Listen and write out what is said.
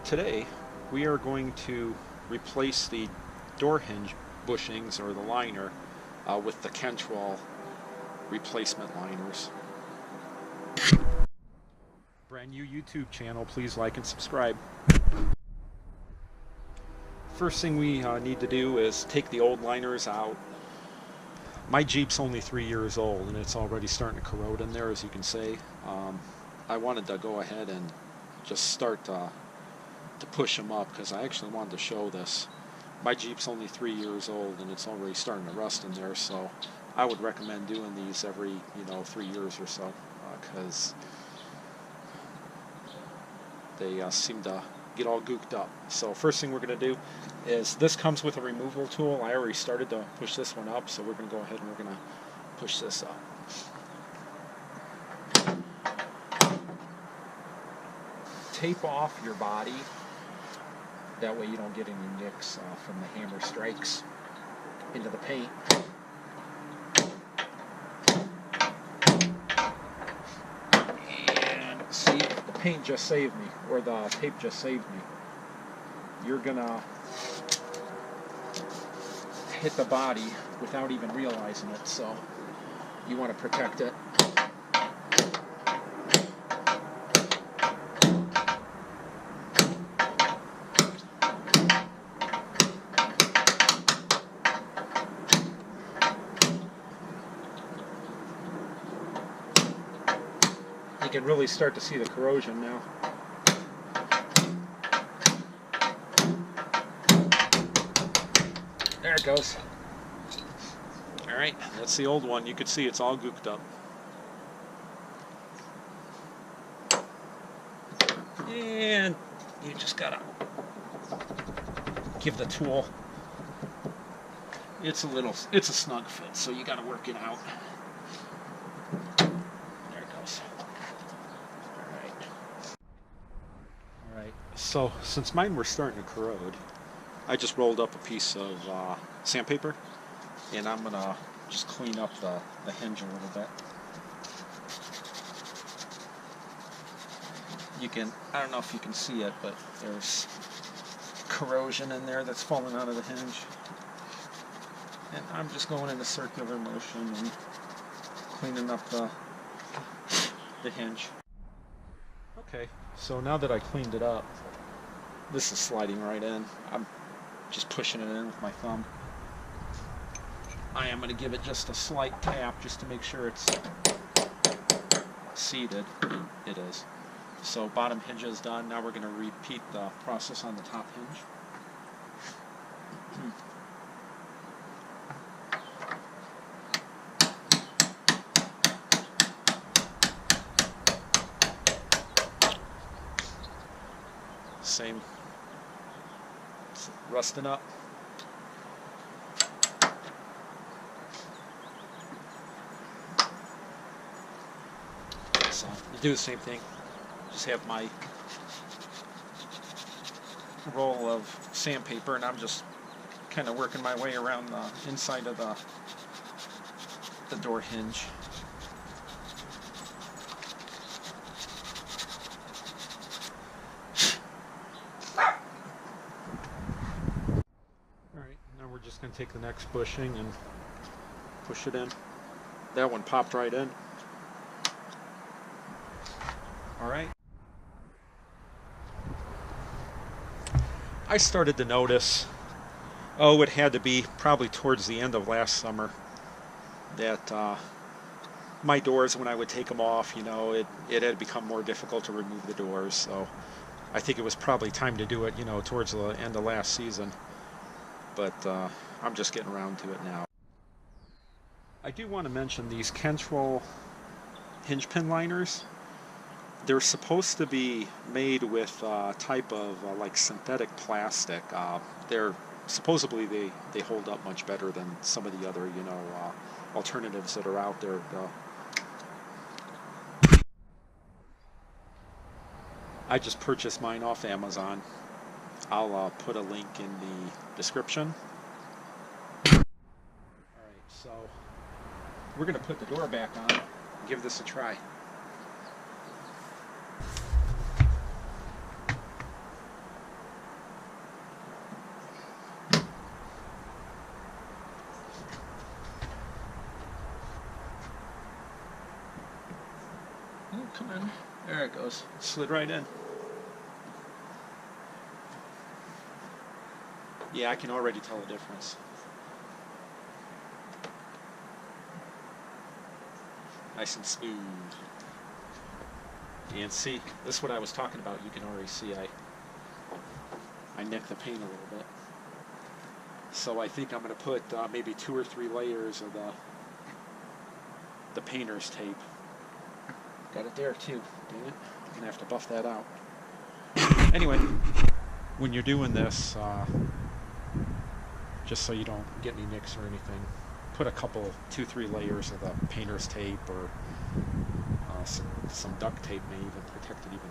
Today we are going to replace the door hinge bushings or the liner with the Kentrol replacement liners. Brand new YouTube channel, please like and subscribe. First thing we need to do is take the old liners out. My Jeep's only 3 years old and it's already starting to corrode in there, as you can see. I wanted to go ahead and just start to push them up because I actually wanted to show this. My Jeep's only 3 years old and it's already starting to rust in there, so I would recommend doing these every 3 years or so because they seem to get all gooked up. So first thing we're going to do is, this comes with a removal tool. I already started to push this one up, so we're going to go ahead and we're going to push this up. Tape off your body, that way you don't get any nicks from the hammer strikes into the paint. And see, the paint just saved me, or the tape just saved me. You're gonna hit the body without even realizing it, so you want to protect it. You can really start to see the corrosion now. There it goes. Alright, that's the old one. You can see it's all gooked up. And you just gotta give the tool, it's a snug fit, so you gotta work it out. There it goes. Alright, so since mine were starting to corrode, I just rolled up a piece of sandpaper, and I'm gonna just clean up the hinge a little bit. You can, I don't know if you can see it, but there's corrosion in there that's falling out of the hinge. And I'm just going in a circular motion and cleaning up the hinge. Okay, so now that I cleaned it up, this is sliding right in. I'm just pushing it in with my thumb. I am going to give it just a slight tap just to make sure it's seated. It is. So bottom hinge is done. Now we're going to repeat the process on the top hinge. Same. It's rusting up. So you do the same thing. Just have my roll of sandpaper, and I'm just kind of working my way around the inside of the door hinge. Alright, now we're just going to take the next bushing and push it in. That one popped right in. Alright. I started to notice, it had to be probably towards the end of last summer, that my doors, when I would take them off, it had become more difficult to remove the doors. So I think it was probably time to do it, towards the end of last season. But I'm just getting around to it now. I do want to mention these Kentrol hinge pin liners. They're supposed to be made with a type of like synthetic plastic. They're supposedly they hold up much better than some of the other alternatives that are out there. I just purchased mine off Amazon. I'll put a link in the description. Alright, so we're going to put the door back on and give this a try. come in. There it goes. Slid right in. Yeah, I can already tell the difference. Nice and smooth. And see, this is what I was talking about. You can already see I nicked the paint a little bit. So I think I'm going to put maybe 2 or 3 layers of the painter's tape. Got it there too. Dang it. I'm going to have to buff that out. Anyway, when you're doing this, just so you don't get any nicks or anything, put a couple, 2-3 layers of the painter's tape, or some duct tape may even protect it even